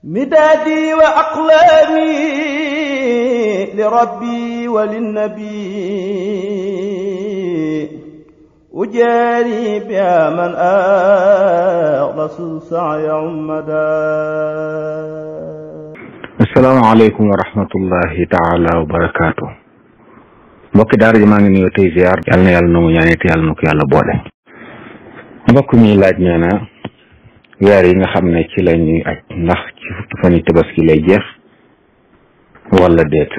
مدادي وأقلامي لربي وللنبي أجاري بها من أغلس السعي عمدا. السلام عليكم ورحمة الله تعالى وبركاته. mbokki daara ji maa ngi nuyu tey ziar yal na yàlla nangu ñaan it yàlla na ko yàlla boole. mbokk mi laaj nee na weer yi nga xam ne ci la ñuy aj ndax ci fukki fan yi tabaski lay jeex wala déet.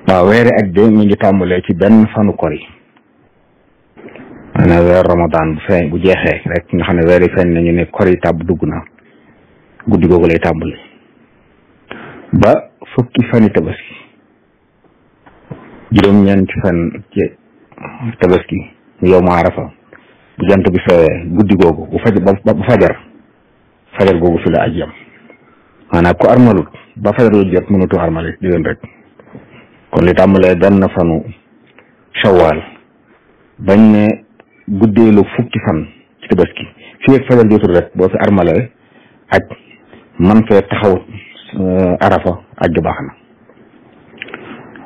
waaw weeri aj de mi ngi tàmbalee ci benn fanu kor yi maanaam weer Ramadan bu jeexee rek nga xam ne weer yi feeñ nañu ne kor yi tàbb dugg na guddi googu lay tàmbali ba fukki fan yi tabaski juróom-ñeenti fan ci tabaski yow ma Arafa bu jant bi fee guddi googu bu fajar googu fi la aj yam maanaam ku armalut ba fajar lu jot mënatu armale di leen rek kon li tàmbalee benn fanu Shawwal bañ ne guddeelu fukki fan ci tabaski fii ak fajar jotul rek boo fi armale aj man fee taxaw Arafa aj ga baax na.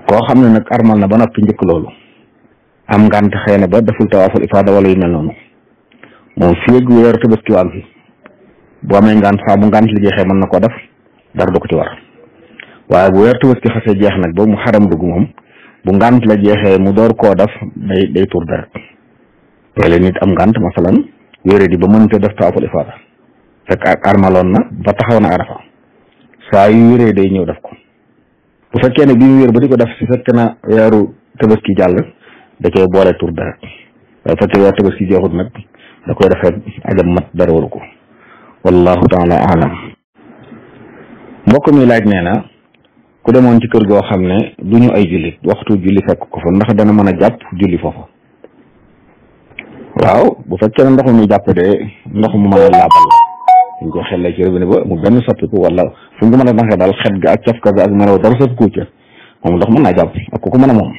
koo xam ne nag armal na ba noppi njëkk loolu am ngant xëy na ba deful tawaaful ifaada wala yu mel noonu moom fii ak weer tabaski waan fi bu amee ngant saa bu ngant li jeexee mën na ko def dara du ko ci war waaye bu weer tabaski xasee jeex nag ba mu xaram dugg moom bu ngant la jeexee mu door koo def day tuur dara teele nit am ngant masalan wéere di ba mënte def tawaaful ifaada fekk armaloon na ba taxaw na Arafa saa yu wéree day ñëw def ko bu fekkee ne bi mu wér ba di ko def si fekk na weeru tabaski jàll da koy boole tur dara waaye fekkee weeru tabaski jeexut nag da koy defee ajam mat dara waru ko wallahu taala alam. mbokk mi laaj nee na ku demoon ci kër goo xam ne du ñu ay jullit waxtu julli fekk ko fa ndax dana mën a jàpp julli foofa. waaw bu fekkee ne ndox mi jàpp de ndox mu mën a laabal la ñu ko xellee ci robinet ba mu benn soppiku wala fu ñu ko mën a naxee daal xet ga ak cafka ga ak melaw dara soppiku ca moom ndox mën naa jàpp ak ku ko mën a moom.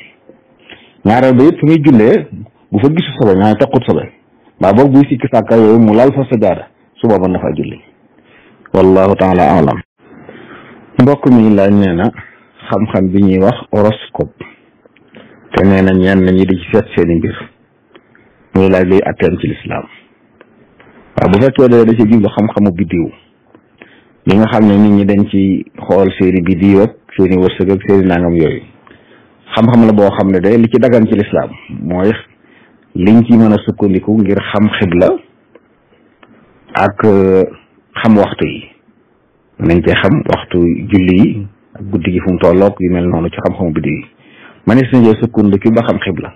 ñaareel ba it fu muy jullee bu fa gisu sobe ñaare tequt sobe mbaa boog buy sikki sàkka yooyu mu laal fa sajaada su booba na fa julli wallahu taala alam. mbokk mi laaj nee na xam-xam bi ñuy wax horoscope te nee na ñenn ñi di ci seet seeni mbir muy laaj luy atteem ci lislaam. waaw bu fekkee da ci jublu xam-xamu biddiw li nga xam ne nit ñi dañ ci xool seeni biddiw ak seeni wërsëg ak seeni nangam yooyu xam-xam la boo xam ne de li ci dagan ci lislaam mooy liñ ci mën a sukkandiku ngir xam xibla ak xam waxtu yi nañ cee xam waxtu julli yi ak guddi gi fu mu tolloog yu mel noonu ci xam-xamu biddiw yi manis nañee sukkandiku ba xam xibla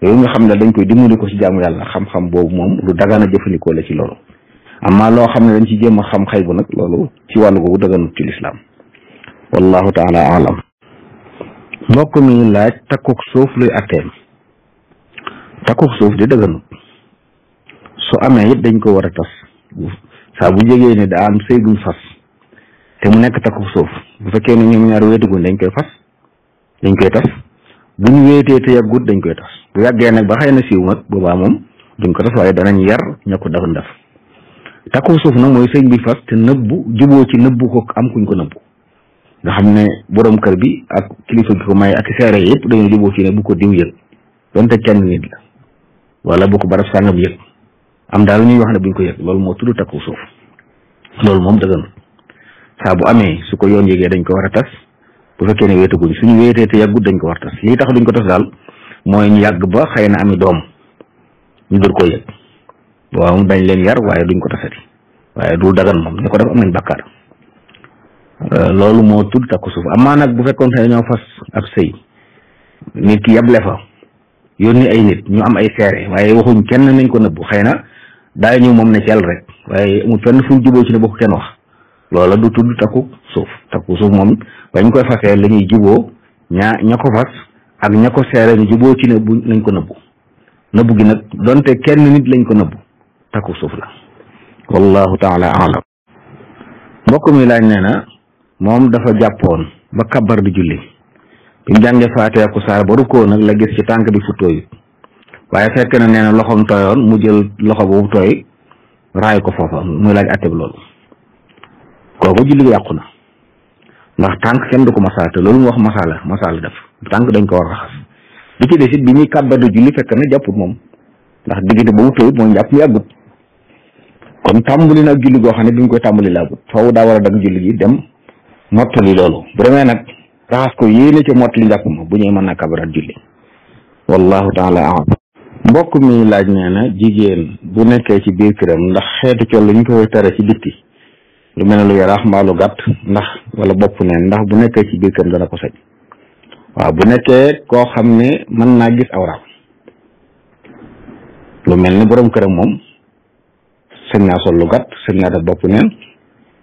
yooyu nga xam ne dañ koy dimbali ko ci jaamu yàlla xam-xam boobu moom lu dagan a jëfandikoo la ci loolu amma loo xam ne dañ ci jéem a xam xay bu nag loolu ci wàllu googu daganut ci lislaam wallahu taala alam. mbokk mi laaj takkuk suuf luy atteem. takkuk suuf di daganut su amee it dañ ko war a tas saa bu jegee ne daa am sëy buñ fas te mu nekk takkuk suuf bu fekkee ne ñoom ñaar wéetugun dañ koy fas dañ koy tas bu ñu wéetee te yàggut dañ koy tas bu yàggee nag ba xëy na siiw nag boobaa moom duñ ko tas waaye danañ yar ña ko dafa def takku suuf nag mooy sëñ bi fas te nëbbu juboo ci nëbbu ko am kuñ ko nëbbu nga xam ne borom kër bi ak kilifa gi ko may ak seere yëpp dañoo juboo ci ne bu ko diw yëg donte kenn nit la wala bu ko barab sàngam yëg am daal ñuy wax ne buñ ko yëg loolu moo tudd takku suuf loolu moom dëgganul saa bu amee su ko yoon yëgee dañ ko war a tas bu fekkee ne wéetaguñ suñu wéetee te yàggut dañ ko war tas lii tax duñ ko tas daal mooy ñu yàgg ba xëy na ami doom ñu dër koo yëg waaw dañ leen yar waaye duñ ko tasati waaye du dagan moom ñu ko def am nañ bàkkaar loolu moo tudd takku suuf amaa nag bu fekkoon te ñoo fas ab sëy nit ki yable fa yónni ay nit ñu am ay seere waaye waxuñ kenn nañ ko nëbbu xëy na daay ñu moom ne ceel rek waaye amul fenn fu juboo ci ne boo ko kenn wax loola du tudd takku suuf moom bañ koy fasee la ñuy juboo ña ko fas ak ña ko seere ñu juboo ci ne bu nañ ko nëbbu gi nag donte kenn nit lañ ko nëbbu takku suuf la wallahu taala alam. mbokk mi laaj nee na moom dafa jàppoon ba kabar di julli bi mu jàngee faatee ku saar ba rukkoo nag la gis ci tànk bi fu tooyut waaye fekk na nee na loxoom tooyoon mu jël loxo boobu tooy raay ko foofa muy laaj atteb loolu. kooku julli gi yàqu na ndax tànk kenn du ko masaa te loolu mu wax masaa la def tànk dañ ko war a raxas bi ci desit bi ñuy kàbbadu julli fekk na jàpput moom ndax diggante boobu tawut moom jàpp mu yàggut kon tàmbali nag julli goo xam ne bi ñu koy tàmbali laagut faaw daa war a dagg julli gi dem mottali loolu bu demee nag raxas ko yéene ca mottali njàpp ma bu ñëwee mën naa kabaraat julli wallahu taala a'lam. mbokk mi laaj nee na jigéen bu nekkee ci biir këram ndax xeetu col ñu koy tere ci bitti lu mel ne lu yaraax mbaa lu gàtt ndax wala bopp neen ndax bu nekkee ci biir këram dana ko sañ waaw bu nekkee koo xam ne mën naa gis awraam lu mel ni borom këram moom sañ naa sol lu gàtt sañ naa def bopp neen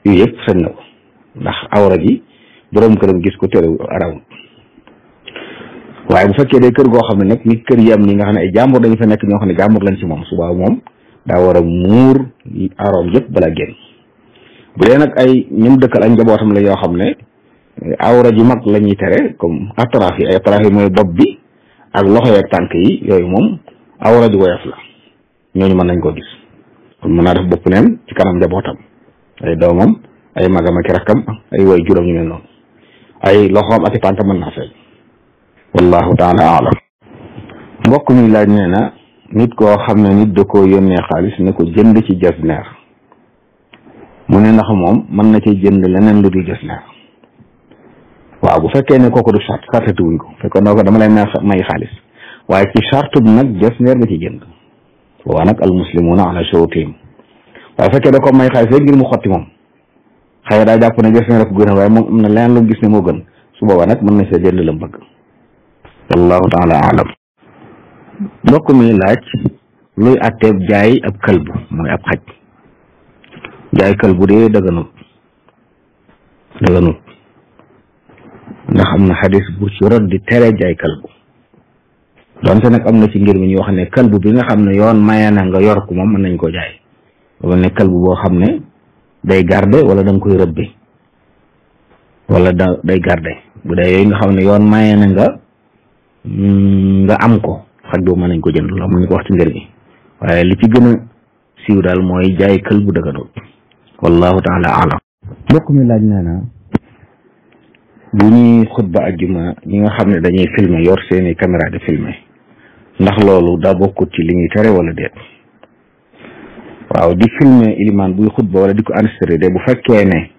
yooyu yëpp sañ na ko ndax awra ji borom këram gis ko tere araw waaye bu fekkee day kër goo xam ne nag nit kër yi am ni nga xam ne ay jàmbur dañu fa nekk ñoo xam ne jàmbur lañ ci moom suba moom daa war a muur aroom yëpp bala génn bu dee nag ay ñum dëkkal ak njabootam la yoo xam ne awra ji mag la ñuy tere comme atraaf yi ay atraaf yi mooy bopp bi ak loxo yi ak tànk yi yooyu moom awra ji woyof la ñooñu mën nañ koo gis kon mën naa def bopp neen ci kanam njabootam ay doomam ay magam ak rakkam ay way juróom ñu mel noonu ay loxoom ak tànk mën naa feeñ wallahu taala alam. mbokk mi laaj nee na nit koo xam ne nit da koo yónnee xaalis ne ko jënd ci jasneer mu ne ndax moom mën na ci jënd leneen lu dul jasneer waaw bu fekkee ne kooku du sartati wuñ ko fekkoon na ko dama lay may xaalis waaye ci charte bi nag jasneer nga ci jënd boobaa nag al muslimuna ala shurutihim waaye fekkee da ko may xaalis rek ngir mu xotti moom xëy daa jàpp ne jasneer ko gën a waaye moom am na leneen lu gis ne moo gën su boobaa nag mën na see jënd la mu bëgg wallahu taala alam. mbokk mi laaj luy àtteeb jaay ab kalbu mooy ab xaj jaay kalbu dee daganut ndax am na xadis bu ci rot di tere jaay kalbu donte nag am na ci ngir mi ñu wax ne kalbu bi nga xam ne yoon maye na nga yor ko moom mën nañ ko jaay wala ne kalbu boo xam ne day garde wala da nga koy rëbbe wala day garde bu dee yooyu nga xam ne yoon maye na nga am ko xaj boobu mën nañ ko jënd loolu mën ñu ko wax ci ngir mi waaye li ci gën a siiw daal mooy jaay kalbu daganut wallahu taala alam. mbokk mi laaj nee na bu ñuy xutba ajjuma ñi nga xam ne dañuy filmer yor seeni caméra de filmer ndax loolu daa bokkut ci li ñuy tere wala déet waaw di filmer ilimaan buy xutba wala di ko enregistré de bu fekkee ne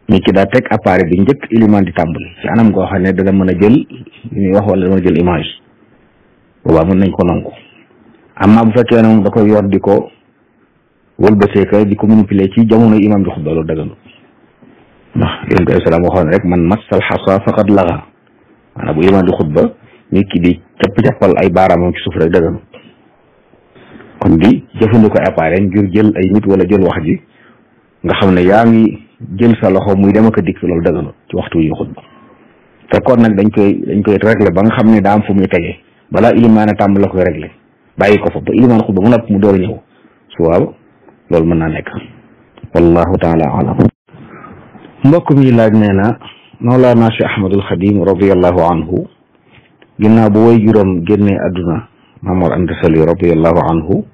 nit ki daa teg appareil bi njëkk ilimaan di tàmbali ci anam goo xam ne dana mën a jël li ñuy wax wala dana mën a jël image boobaa mën nañ ko nangu amma bu fekkee ne moom da koy yor di ko wëlbatee ka di ko manipuler ci jamono imaam di xutba loolu daganut ndax yonent bi salaam waxoon rek man massal xasa faqad laga maanaam bu imaam di xutba nit ki di capp-cappal ay baaraamam ci suuf rek daganut kon di jëfandikoo appareil ngir jël ay nit wala jël wax ji nga xam ne yaa ngi jël sa loxo muy dem ak a dikk loolu daganut ci waxtu yu xutba te kon nag dañ koy régler ba nga xam ne daa am fu muy tegee balaa ilimaan a tàmm la koy régler bàyyi ko fa ba ilimaan xutba mu nopp mu door a ñëw su waaw loolu mën naa nekk wallahu taala alam. mbokk mi laaj nee na Mawlana Cheikh Ahmadul Xadim radiallahu anhu ginnaaw bu way juróom génnee àdduna Maamor Anta Sali radiallahu anhu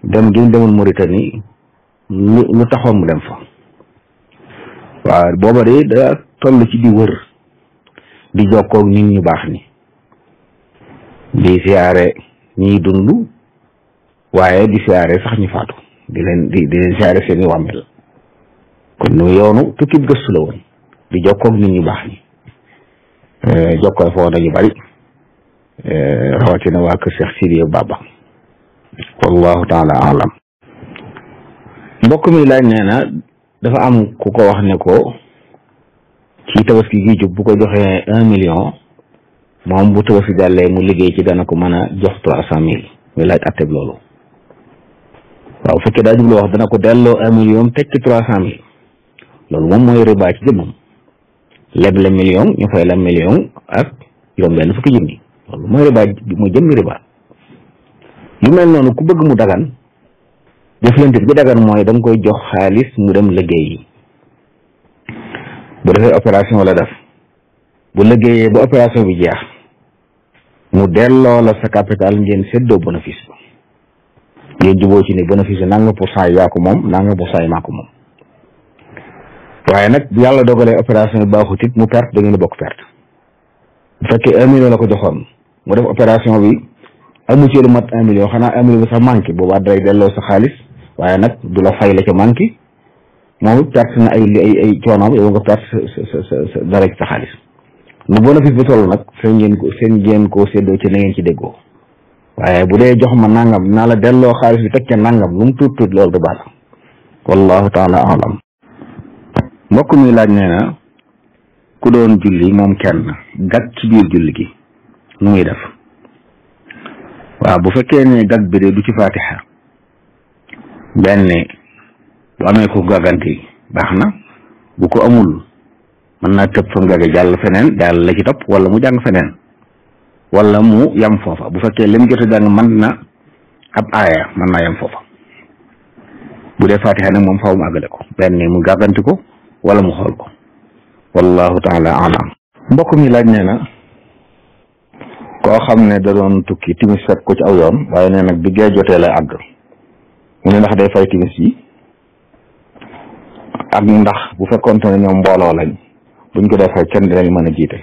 dem gi mu demoon Mauritanie lu taxoon mu dem fa waaw booba de da toll ci di wër di jokkoog nit ñu baax ni di siyaare ñiy dund waaye di siyaare sax ñu faatu di leen siyaare seeni wàmmel kon nu yoonu tukkib gëstu la woon di jokkoog nit ñu baax ñi jokkoo foo nañu bari rawatina waa kër Cheikh Sidiya Baba wallahu taala alam. mbokk mi laaj nee na dafa am ku ko wax ne ko ci tabaski gi jub bu ko joxee 1 million moom bu tabaski jàllee mu liggéey ci dana ko mën a jox 300,000 muy laaj atteb loolu waaw bu fekkee daa jublu wax dana ko delloo 1 million tekki 300,000 loolu moom mooy riba ci jëmmam leble million ñu fay la million ak juróom-benn fukki junni loolu mooy riba mooy jëmmi riba yu mel noonu ku bëgg mu dagan jëflante bi dagan mooy da nga koy jox xaalis mu dem liggéeyi bu defee opération la def bu liggéeyee ba opération bi jeex mu delloo la sa capital ngeen séddoo bénéfice ba ngeen juboo ci ne bénéfice nanga % yaa ko moom nanga % maa ko moom waaye nag bu yàlla dogalee opération bi baaxut it mu perte da ngeen bokk perte bu fekkee 1 million la ko joxoon mu def opération bi amu ci lu mat 1 million xanaa 1 million bi sax manqué boobaa day delloo sa xaalis waaye nag du la fay la ca manqué moom perte na ay coonoom yow nga perte sa dara ci sa xaalis lu bénéfice bi toll nag seen ngeen koo séddoo ci na ngeen ci déggoo waaye bu dee jox ma nangam naa la delloo xaalis bi teg ca nangam lu mu tuut tuut loolu du baax wallahu taala alam mbokk mi laaj nee na ku doon julli moom kenn gàtt ci biir julli gi nu muy def waaw bu fekkee ne gàtt bi de du ci fatiha benn bu amee ko gàgganti baax na bu ko amul mën naa tëb fa mu gàgge jàll feneen jàll la ci topp wala mu jàng feneen wala mu yam foofa bu fekkee lim jot a jàng mën na ab aaya mën naa yam foofa bu dee fatiha nag moom faaw mu àggale ko benn mu gàgganti ko wala mu xool ko wallahu taala alam mbokk mi laaj nee na koo xam ne da doon tukki timis fekk ko ci aw yoon waaye nee nag bi gee jotee lay àgg mu ne ndax day fay timis yi ak ndax bu fekkoonte ne ñoom mbooloo lañ buñ ko dee fay kenn dinañ mën a jiite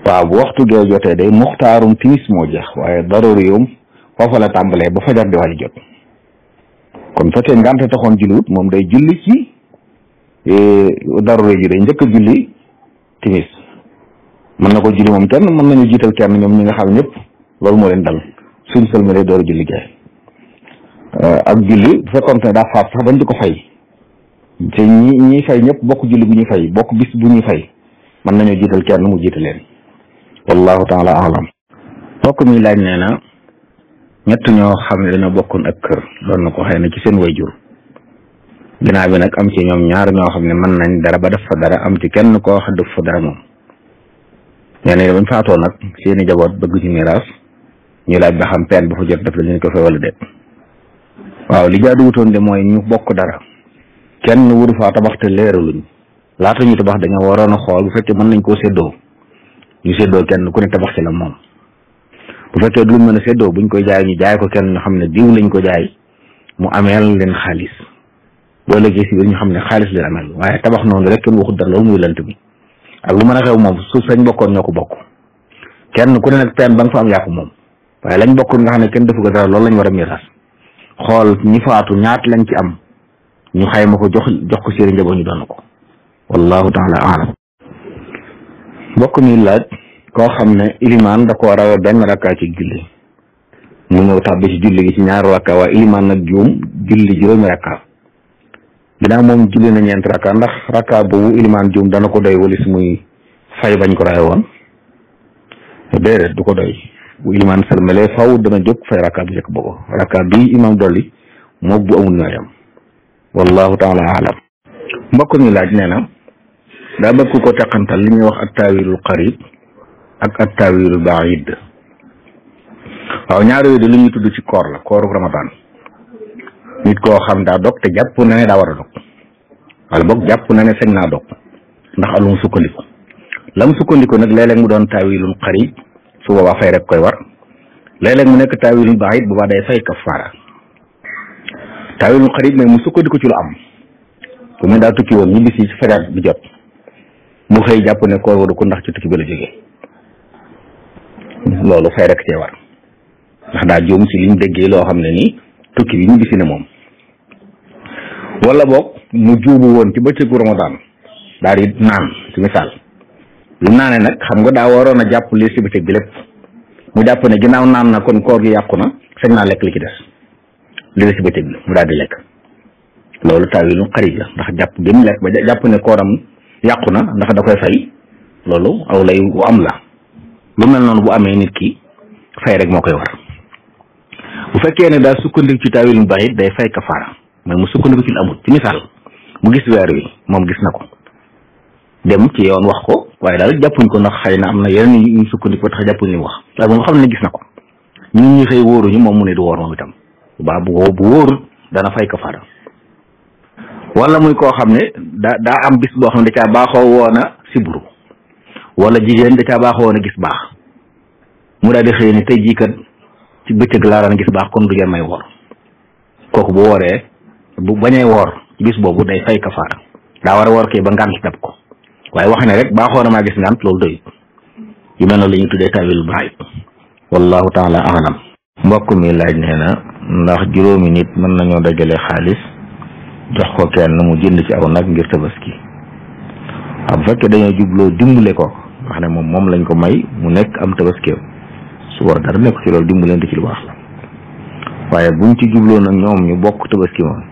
waaw bu waxtu gee jotee day muxtaarum timis moo jeex waaye daruriyum foofa la tàmbalee ba fajar di waaj jot kon fekkee ngante taxoon julliwut moom day julli ci daruri ji day njëkk a julli timis mën na ko julli moom kenn mën nañu jiital kenn ñoom ñi nga xam ñëpp loolu moo leen dal suñ sëlmalee door julli gaay ak julli bu fekkoon ne daa faat sax bañ di ko fay te ñi fay ñëpp bokk julli bu ñuy fay bokk bis bu ñuy fay mën nañoo jiital kenn mu jiite leen wallahu taala alam mbokk mi laaj nee na ñett ñoo xam ne dañoo bokkoon ak kër doon na ko xëy na ci seen wayjur ginnaaw bi nag am ci ñoom ñaar ñoo xam ne mën nañ dara ba def fa dara am ci kenn koo xam def fa dara moom ñeneen bañ faatoo nag seeni jaboot bëgg ci miraas ñu laaj ba xam peen ba fa jot def la ñu ko fay wala déet waaw li jaaduwutoon de mooy ñu bokk dara kenn wuru faa tabax te leeraluñ laata ñu tabax dañoo waroon a xool bu fekkee mën nañ koo séddoo ñu séddoo kenn ku ne tabax ci la moom bu fekkee du luñ mën a séddoo buñ koy jaay ñu jaay ko kenn ñu xam ne diw lañ ko jaay mu ameel leen xaalis boo léegi si biir ñu xam ne xaalis leen ameel waaye tabax noonu rek kenn waxut dara loolu muy lant bi ak lu mën a xew moom suuf sañ bokkoon ñoo ko bokk kenn ku ne nag teen ba nga fa am yàqu moom waaye lañ bokkoon nga xam ne kenn defu ko dara loolu lañ war a miraas xool ñi faatu ñaat lañ ci am ñu xayma ko jox ko seeni njaboot ñu doon ko wallahu taala alam mbokk mi laaj koo xam ne ilimaan da koo rawee benn rakkaa ci julli mu ñëw tàbbi ci julli gi ci ñaari rakkaa waaye ilimaan nag juum julli juróomi rakkaa ginnaaw moom julli na ñeent rakkaa ndax rakkaa boobu ilimaan juum dana ko doy walis muy fay bañ ko rawe woon déedéet du ko doy bu ilimaan salmalee faw dana jóg fay rakkaa bu njëkk boobu rakkaa bi imaam dolli moog bu amul ñooyam wallahu taala alam mbokk mi laaj nee na daa bëgg ko teqantal li ñuy wax at taawilul qarib ak at taawilul baid waaw ñaar yooyu de lu ñuy tudd ci koor la kooru ramadan nit koo xam daa dog te jàpp na ne daa war a dog wala boog jàpp na ne sañ naa dog ndax alum sukkandiku lam sukkandiku nag léeg-léeg mu doon taawilul qarib su boobaa fay rek koy war léeg-léeg mu nekk taawilul baid boobaa day fay kafaara taawilul qarib mooy mu sukkandiku ci lu am bu mu daa tukki woon ñibbisi ci fajar bi jot mu xëy jàpp ne koor waru ko ndax ci tukki bi la jógee loolu fay rek cee war ndax daa juum ci liñ déggee loo xam ne nii tukki bi ñibbisi ne moom wala boog mu juubu woon ci bëccëgu ramadan daal di naan ci misaal lu naane nag xam nga daa waroon a jàpp li si bëccëg bi lépp mu jàpp ne ginnaaw naan na kon koor gi yàqu na sañ naa lekk li ci des li la si bëccëg bi mu daal di lekk loolu taawilu xarib la ndax jàpp gi mu lekk ba jàpp ne kooram yàqu na ndax da koy fay loolu aw lay bu am la lu mel noonu bu amee nit ki fay rek moo koy war bu fekkee ne daa sukkandiku ci taawil mu baax day fay kafaara mooy mu sukkandiku ci amul ci misaal mu gis weer wi moom gis na ko dem ci yoon wax ko waaye daal jàppuñ ko ndax xëy na am na yeneen ñu sukkandiku ba tax jàppuñ li mu wax waaye moom xam ne gis na ko ñun ñi xëy wóoruñu moom mu ne du woor moom itam bu wóorul dana fay kafaara wala muy koo xam ne daa am bis boo xam ne da caa baaxoo woon a sibru wala jigéen da caa baaxoo woon a gis baax mu daal di xëy ne tey jii kat ci bëccëg laa daan gis baax kon du ngeen may woor kooku bu wooree bu bañee woor bis boobu day fay kafaara daa war a woor kay ba ngànt dab ko waaye wax ne rek baaxoo na maa gis ngànt loolu doyut yu mel noonu la ñuy tuddee tawil baay wallahu taala alam. mbokk mi laaj nee na ndax juróomi nit mën nañoo dajale xaalis jox ko kenn mu jënd ci aw nag ngir tabaski waaw bu fekkee dañoo jubloo dimbale ko wax ne moom lañ ko may mu nekk am tabaski su war dara nekk ci loolu dimbalante ci lu baax la waaye buñ ci jubloo nag ñoom ñu bokk tabaski moom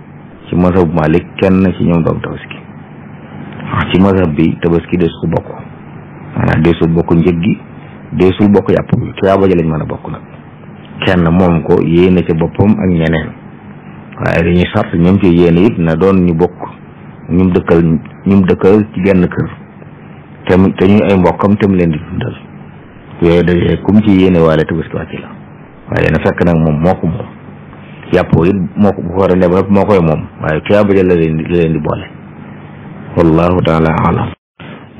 ci mazhab Malik kenn ci ñoom doom tabaski wax ci mazhab bi tabaski deesu ko bokk maanaam deesul bokk njëg gi deesul bokk yàpp bi tuyaaba ja lañ mën a bokk nag kenn moom ko yéene ca boppam ak ñeneen waaye dañuy sart ñoom ci yéene it na doon ñu bokk ñum dëkkal ci genn kër te ñuy ay mbokkam te mu leen di dundal yooyu dajee kum ci yéene waale tabaski wàcc la waaye na fekk nag moom moo ko moom yàppoo it moo ko bu ko war a ne ba moo koy moom waaye tuyaaba ja la leen di boole wallahu taala alam.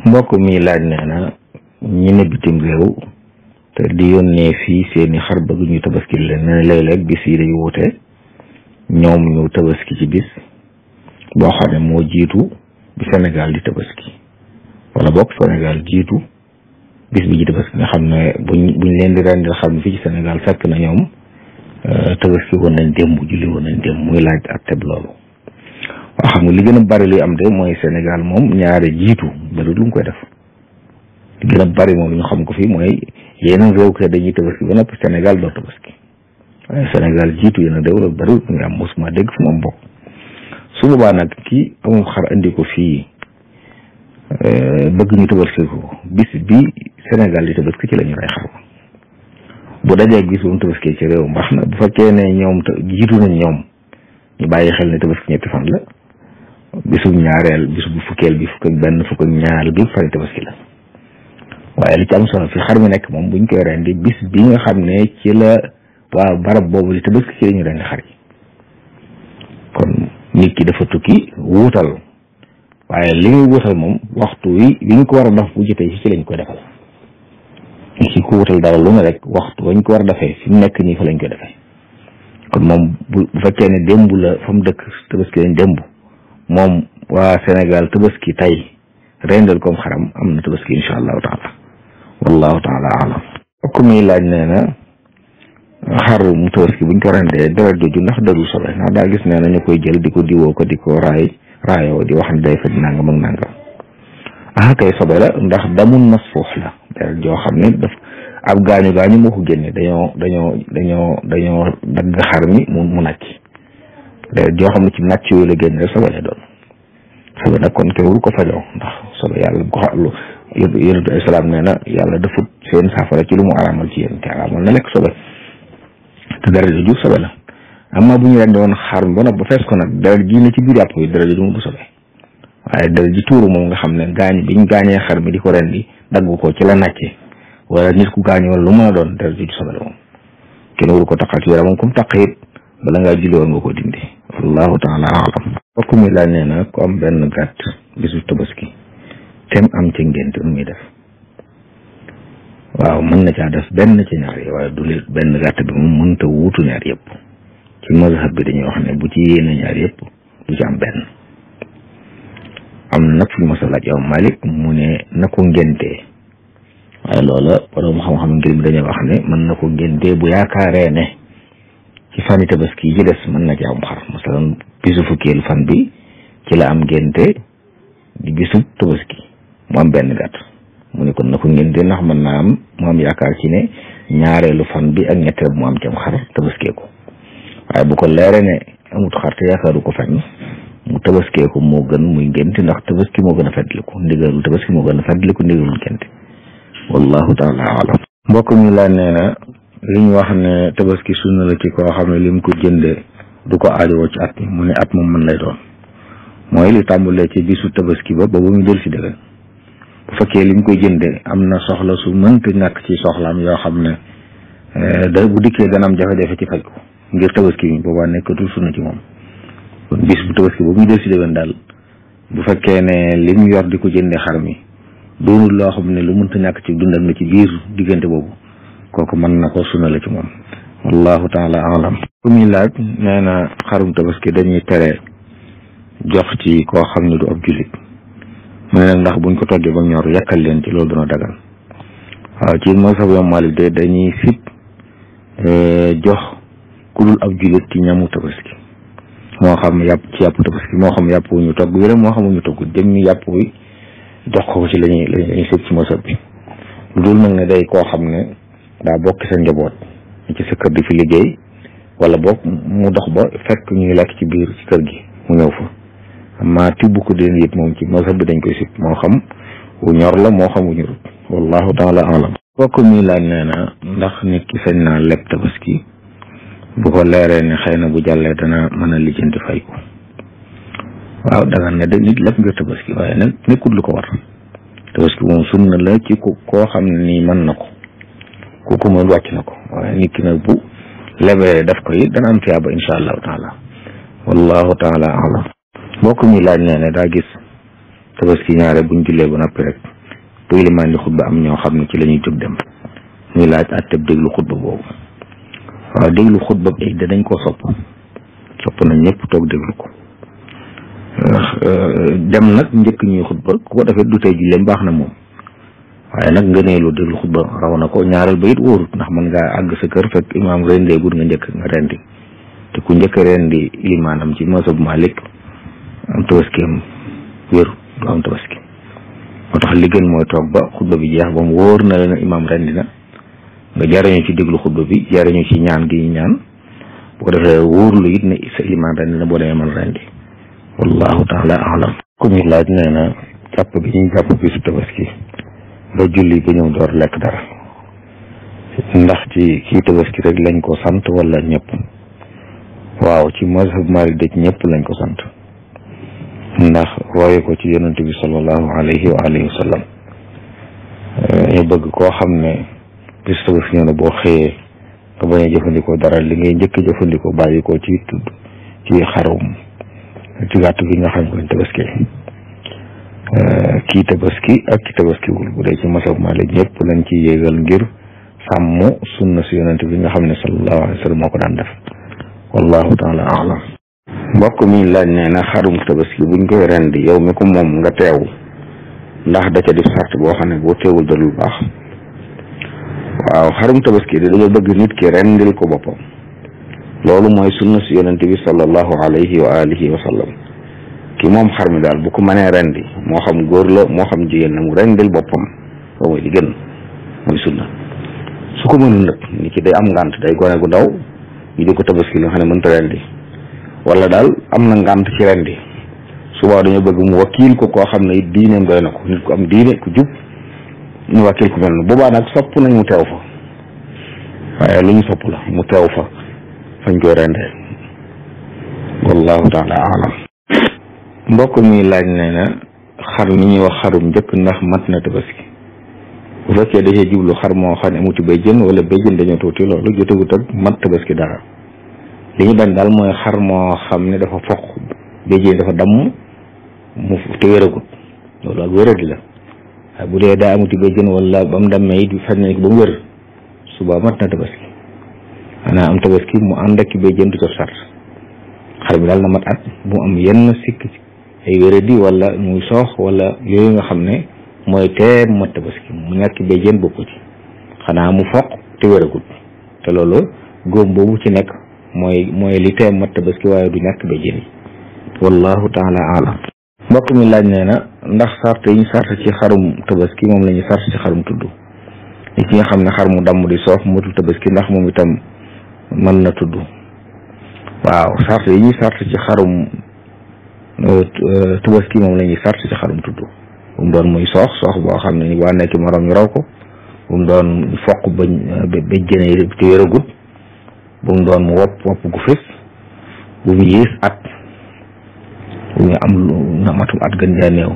mbokk mi laaj nee na ñi ne bitim réew te di yónnee fii seeni xar bëgg ñu tabaski leen ne léeg-léeg bis yi day wute ñoom ñu tabaski ci bis boo xam ne moo jiitu bi Sénégal di tabaski wala bokk Sénégal jiitu bis bi ci tabaski nga xam ne buñ leen di rendil xam ne fii ci Sénégal fekk na ñoom tabaski woon nañ démb julli woon nañ démb muy laaj ak teb loolu waaw xam nga li gën a bari li am de mooy Sénégal moom ñaare jiitu bari lu mu koy def li gën a bari moom ñu xam ko fii mooy yeneen réew kay dañuy tabaski ba noppi Sénégal doo tabaski waaye Sénégal jiitu yeneen réew la bari muy am mosuma dégg fu mu am bokk su boobaa nag kii amul xar andi ko fii bëgg ñu tabaski ko bis bi Sénégal di tabaski ci la ñu rey xar bu dajee bis bu mu tabaski ci réew mbaax na bu fekkee ne ñoom jiitu nañ ñoom ñu bàyyi xel ne tabaski ñetti fan la bisu ñaareel bisu bu fukkeel bi fukk ak benn fukk ak ñaareel bi fari tabaski la waaye li ci am solo fi xar mi nekk moom buñ koy rendi bis bi nga xam ne ci la waa barab boobu li tabaski ci la ñu rendi xar yi kon nit ki dafa tukki wuutal waaye li muy wuutal moom waxtu wi ñu ko war a def bu jotee ci lañ koy defal ci ko wutal dara lu ne rek waxtu wañ ko war a defee fi mu nekk nii fa lañ koy defee kon moom bu fekkee ne démb la fa mu dëkk tabaski lañ démb moom waa Sénégal tabaski tey rendal comme xaram am na tabaski insha allahu taala wallahu taala alam. bokk mi laaj nee na xar mu tabaski buñ ko rendee dara jooju ndax dadul sobe ndax daa gis nee na ñu koy jël di ko diwoo ko di ko raayoo di wax ne day faj nangam ak nangam kay sobe la ndax damun masfuux la dara joo xam ne daf ab gaañu moo ko génne dañoo dagg xar mi mu nàcc dara joo xam ne ci nàcc yooyu la génne rek sobe la doon sobe nag kon teewul ko fajoo ndax sobe yàlla bu ko xarlu yonentu ay salaam nee na yàlla dafut seen saafara ci lu mu araamal ci yéen te araamal na lekk sobe te dara jooju sobe la amma bu ñu rendi woon xar mi ba nag ba fees ko nag dara ji ne ci biir yàpp yi dara jooju mu du sobe waaye dara ji tuuru moom nga xam ne biñ gaañee xar mi di ko rendi dagg ko ci la nàcce wala nit ku gaañu wala lu mën a doon dara jooju sobe la moom kenn waru ko taqal ci yaramam comme taq it bala ngaa julli woon nga ko dindi wallahu taala alam. bokk mi laaj nee na ku am benn gàtt bisu tabaski tem am ci ngénte nu muy def waaw mën na caa def benn ci ñaar yi waaye du leen benn gàtt bi moom mënta wuutu ñaar yëpp ci mazhab bi dañuy wax ne bu ci yéene ñaar yëpp du ci am benn am na nag fu ñu mos a laaj yow Malik mu ne na ko ngéntee waaye loola borom xam-xam ngir mi dañuy wax ne mën na ko ngéntee bu yaakaaree ne ci fani tabaski ji des mën na ci am xar masalan bisu fukkeelu fan bi ci la am ngénte di bisu tabaski mu am benn gàtt mu ne kon na ko ngénte ndax mën naa am mu am yaakaar ci ne ñaareelu fan bi ak ñetteel mu am ci am xar tabaskee ko waaye bu ko leere ne amut xar te yaakaaru ko fenn mu tabaskee ko moo gën muy ngénte ndax tabaski moo gën a fàttaliku ndigalul tabaski moo gën a fàttaliku ndigalul ngénte wallahu taala alam. mbokk mi laa nee na li ñu wax ne tabaski sunna la ci koo xam ne lim ko jënde du ko aajowoo ci at mi mu ne at moom mën lay doon mooy li tàmbulee ci bisu tabaski ba ba mu del si dëgg bu fekkee lim koy jënde am na soxla su mënta ñàkk ci soxlaam yoo xam ne bu dikkee dana am jafe-jafe ci faj ko ngir tabaski bi boobaa nekkatul sunna ci moom kon bis bu tabaski ba muy del si dëgg daal bu fekkee ne lim yor di ko jënde xar mi doonul loo xam ne lu mënta ñàkk ci dundal na ci biir diggante boobu kooku mën na ko sunna la ci moom wallahu taala alam. ku muy laaj nee na xarum tabaski dañuy tere jox ci koo xam ne du ab jullit mu ne nag ndax buñ ko toggee ba ñor yàkkal leen ci loolu dana dagal waaw ci mazhab Imam Malik de dañuy sib jox ku dul ab jullit ci ñamu tabaski moo xam yàpp ci yàpp tabaski moo xam yàpp wu ñu togg wi rek moo xam wu ñu togg jëmmi yàpp wi jox ko ci lañuy sib ci mazhab bi lu dul nag ne day koo xam ne daa bokk sa njaboot ci sa kër di fi liggéey wala boog mu dox ba fekk ñuy lekk ci biir ci kër gi mu ñëw fa amma tibb ko den yëpp moom ci mazhab bi dañ koy sib moo xam wu ñor la moo xam wu ñorut wallahu taala alam bokk mi laaj nee na ndax nit ki sañ naa leb tabaski bu ko leeree ne xëy na bu jàllee dana mën a lijjanti fay ko waaw dagan ne de nit leb nga tabaski waaye nag nekkul lu ko war tabaski moom sunna la ci koo xam ne nii mën na ko ku ko mën wàcc na ko waaye nit ki nag bu lebee daf ko it dana am tiyaaba insha allahu taala wallahu taala alam mbokk mi laaj nee ne daa gis tabaski ñaare buñ jullee ba noppi rek bu ilimaan di xutba am ñoo xam ne ci la ñuy jóg dem muy laaj atteb déglu xutba boobu waaw déglu xutba bi dañ koo sopp nañ ñëpp toog déglu ko dem nag njëkk ñuy xutba ku ko defee du tey julleem baax na moom waaye nag nga neelu déglu xutba raw na ko ñaareel ba it wóorut ndax mën ngaa àgg sa kër fekk imaam rendee gud nga njëkk nga rendi te ku njëkk rendi ilimaanam ci mazhab Malik am tabaski am wéru du am tabaski moo tax li gën mooy toog ba xutba bi jeex ba mu wóor na leen imaam rendi na nga jariñu ci déglu xutba bi jariñu ci ñaan gi ñaan bu ko defee wóorlu it ne sa ilimaan rendi na boo demee mën rendi wallahu taala alam ku ñu laaj nee na jàpp gi ñuy jàpp bisu tabaski ba julli ba ñëw door lekk dara ndax ci kii tabaski rek lañ ko sant wala ñëpp waaw ci mazhab Malik de ñëpp lañ ko sant ndax roye ko ci yonent bi sallallahu alayhi wa alihi wa sallam ñu bëgg koo xam ne bis tabaski ñëw na boo xëyee nga bañ a jëfandikoo dara li ngay njëkk jëfandikoo bàyyi ko ci tudd ci xarum ci gàtt gi nga xam ne ko tabaski kii tabaski ak ki tabaskiwul bu dee ci mazhab Malik ñëpp lañ ci yéegal ngir sàmm sunna si yonent bi nga xam ne sallallahu alayhi wa sallam moo ko daan def wallahu taala alam mbokk mi laaj nee na xarum tabaski buñ koy rendi yow mi ko moom nga teew ndax da ca di sart boo xam ne boo teewul dalul baax waaw xarum tabaski de dañoo bëgg nit ki rendil ko boppam loolu mooy sunna si yonent bi sallallahu alayhi wa alihi wa sallam ki moom xar mi daal bu ko mënee rendi moo xam góor la moo xam jigéen la mu rendil boppam loolu mooy li gën mooy sunna su ko mënul nag nit ki day am ngànt day gone gu ndaw ñu di ko tabaski nga xam ne mënta rendi wala daal am na ngànt ci rendi suba dañoo bëgg mu wakiil ko koo xam ne it diineem doy na ko nit ku am diine ku jub ñu wakiil ko mel noonu boobaa nag sopp nañ mu teew fa waaye lu ñu sopp la mu teew fa fañ koy rendee wallahu taala alam mbokk mi laaj nee na xar mi ñuy wax xarum njëkk ndax mat na tabaski bu fekkee da cee jublu xar moo xam ne amuti bay jën wala bay jën dañoo tuuti loolu jotagut ak mat tabaski dara li ñu bañ daal mooy xar moo xam ne dafa foq bay jën dafa damm mu te wéragut loolu ak wéradi la waaye bu dee daa amuti bay jën wala ba mu dammee it faj nañ ko ba mu wér suba mat na tabaski xanaa am tabaski mu ànd ak bay jën du ko sart xar bi daal na mat at mu am yenn sikk ay wéradi wala muy soox wala yooyu nga xam ne mooy tee mu mat tabaski mu ñàkk bay jën bokku ci xanaa mu foq te wéragut te loolu góom boobu ci nekk mooy li tee mat tabaski waaye du ñàkk bay jën yi wallahu taala alam mbokk mi laaj nee na ndax sart yi ñu sart ci xarum tabaski moom la ñu sart ci xarum tudd li ci nga xam ne xar mu damm di soof matul tabaski ndax moom itam mën na tudd waaw sart yi ñuy sart ci xarum tabaski moom la ñuy sart ci xarum tudd bu mu doon muy soox boo xam ne ni waa nekk moroom ñu raw ko bu mu doon foq ba jëne te wéragut bu mu doon mu wopp gu fés bu mu yées at bu ñu am nga matum at gën jaa néew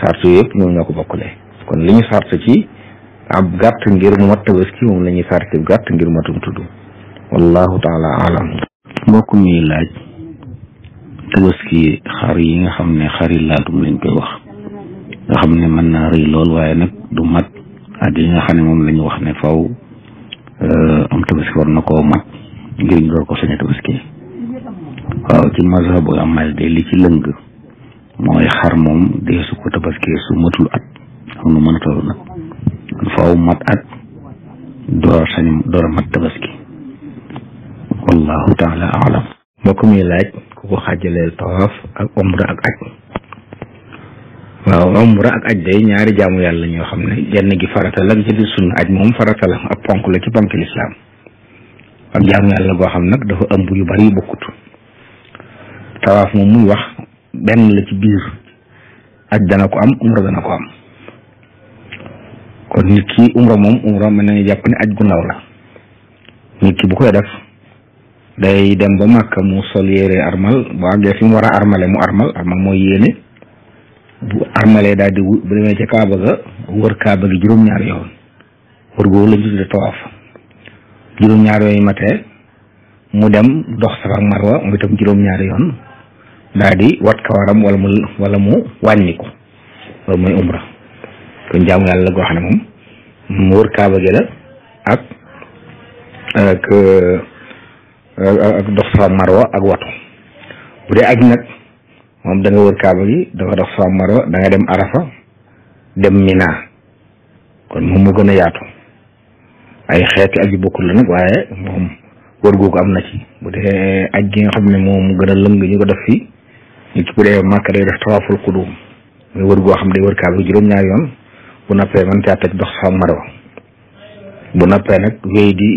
sart yëpp ñoom ñoo ko bokkule kon li ñu sart ci ab gàtt ngir mu mat tabaski moom la ñuy sart ci gàtt ngir matum tudd wallahu taala alam mbokk mi laaj tabaski xar yi nga xam ne xari laadum lañ koy wax nga xam ne mën naa rëy lool waaye nag du mat at yi nga xam ne moom la ñu wax ne faw am tabaski war na koo mat ngir ñu door ko sañ a tabaski waaw ci mazhab bu amal de li ci lëng xar moom deesu ko tabaskee su matul at xam nu mën a toll nag kon faaw mat at door a mat tabaski wallahu taala alam. mbokk mi laaj ku ko xaajaleel tawaaf ak umra ak aj. waaw umra ak aj day ñaari jaamu yàlla ñoo xam ne jenn gi farata la ci di sunna. aj moom farata la ak ponk la ci ponk lislaam ak jaamu yàlla goo xam nag dafa ëmb yu bari yu bokkut. tawaaf moom muy wax benn la ci biir aj dana ko am umra dana ko am kon nit ki umra mën nañu jàpp ne aj gu ndaw la. nit ki bu koy def day dem ba Màkka mu sol yére armal bu àggee fi mu war a armale mu armal mooy yéene. bu armalee daal di bu demee ca Kaaba ga wër Kaaba gi juróom-ñaari yoon wër googu lañ tudde tawaaf. juróom-ñaari yoon yi matee mu dem dox Safa ak Marwa mu itam juróom-ñaari yoon daal di wat kawaram wala mu wàññi ko loolu mooy umra. kon jaamu yàlla la goo xam ne moom mu wër Kaaba gi la ak dox Safa ak Marwa ak watu. bu dee aj nag moom da nga wër Kaaba gi da nga dox Safa ak Marwa da nga dem Arafa dem Mina kon moom mu gën a yaatu ay xeeti aj yu bokkul la nag waaye moom wër googu am na ci. bu dee aj gi nga xam ne moom mu gën a lëng ñu ko def fii nit ki bu dee Màkka day def tawaaful qudum muy wër goo xam ne day wër Kaaba gi juróom-ñaari yoon bu nappee man caa teg dox Safa ak Marwa bu nappee nag wéy di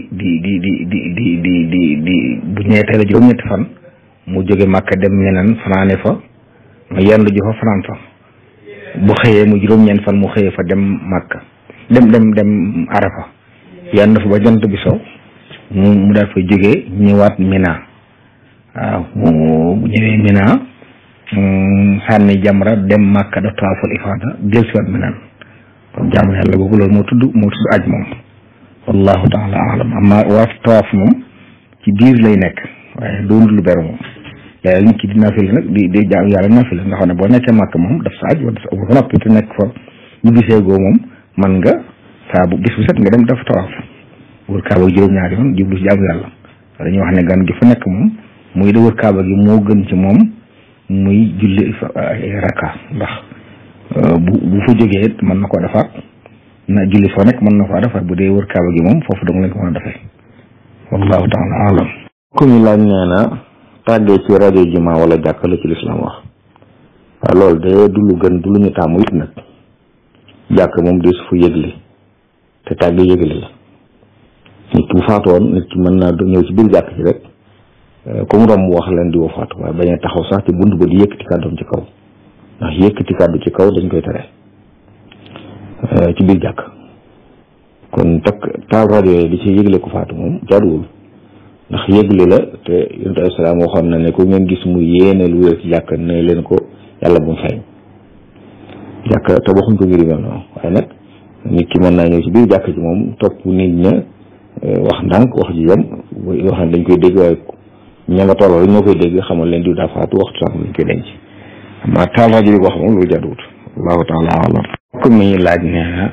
bu ñëwee tey la juróom-ñetti fan mu jóge Màkka dem ñeneen fanaane fa ma yendu ji fa fanaan fa bu xëyee mu juróom-ñeent fan mu xëyee fa dem Màkka dem Arafa yendu fa ba jant bi so mu daal fa jógee ñëwaat Mina. waaw bu ñëwee Mina sànni jamra dem Màkka def tawaaful ifaada dellusiwaat Mina kon jaamu yàlla googu loolu moo tudd aj moom wallahu taala alam. amma waaf tawaaf moom ci biir lay nekk waaye doonul lu beru moom. léegi nit ki di nafila nag di jaamu yàlla nafila nga xam ne boo nekkee Màkka moom daf sa aj wala ba noppi te nekk fa ñu gisee goo moom man nga saa bu bis bu set nga dem def tawaaf wër Kaaba gi juróom-ñaari yoon jublu si jaamu yàlla. dañuy wax ne gan gi fa nekk moom muy da wër Kaaba gi moo gën ci moom muy julli fa ay rakka ndax bu fa jógee it mën na koo defaat na julli foo nekk mën na koo defaat bu dee wër Kaaba gi moom foofu dong lañ ko mën a defee wallahu taala alam. ku ñu laaj nee na tàggee ci rajo juma wala jàkka la ci lislaam wax. waaw loolu de du lu gën du lu ñu taamu it nag jàkk moom de su fa yëgle te tàggee yëgle la nit ki bu faatoon nit ki mën naa ñëw ci biir jàkk ci rek comme romb wax leen di woo faatu waaye bañ a taxaw sax ci bunt ba di yëkkati kàddoom ci kaw ndax yëkkati kàddu ci kaw dañ koy tere ci biir jàkk. kon taal rajo yi di ci yëgle ko faatu moom jaaduwul ndax yëgle la te yonent alayhi salaam waxoon na ne ku ngeen gis mu yéene lu wér ci jàkk ne leen ko yàlla bu mu feeñ jàkk te waxuñ ko ngir mel noonu waaye nag nit ki mën naa ñëw ci biir jàkk ci moom topp nit ña wax ndànk wax ji yem yoo xam ne dañ koy dégg waaye ña nga tolloo rek ñoo koy dégg xamal leen diw daa faatu waxtu sax lañ koy denc amma taal rajo bi wax moom loolu jaaduwut allahu taala alam. comme ni ñuy laaj nee na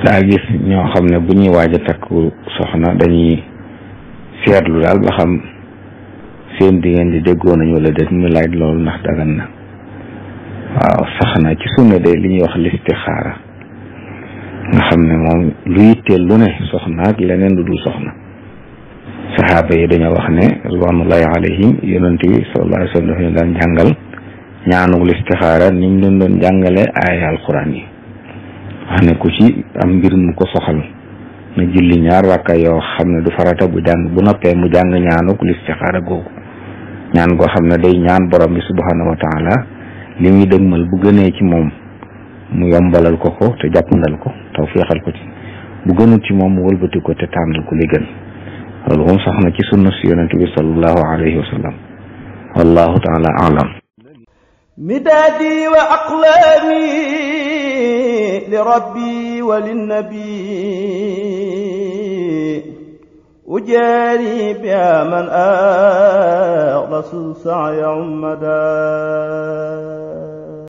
daa gis ñoo xam ne bu ñuy waaj a takku soxna dañuy seetlu daal ba xam seen diggante déggoo nañu wala déet mu laaj loolu ndax dagan na. waaw sax na ci sunna de li ñuy wax listixaara nga xam ne moom lu yitteel lu ne soxna ak leneen lu dul soxna. saxaaba yi dañoo wax ne ridwanullahi alayhim yonent bi sallallahu alayhi wa sallam dafa ñu daan jàngal ñaanu listixaara ni ñu leen doon jàngale aaya alquran yi wax ne ku ci am mbir mu ko soxal na julli ñaar rakka yoo xam ne du farata bu noppee mu jàng ñaanuk listixaara googu ñaan goo xam ne day ñaan borom bi subhanahu wa taala li muy dëgmal bu gënee ci moom mu yombalal ko te jàppandal ko taw féexal ko ci bu gënul ci moom mu wëlbati ko te tànnal ko li gën loolu moom sax na ci sunna si yonent bi sallallahu alayhi wa sallam wallahu taala alam. midaadi wa aqlaami li rabbi wa linnabi ujaari biha man rasul saaya ummada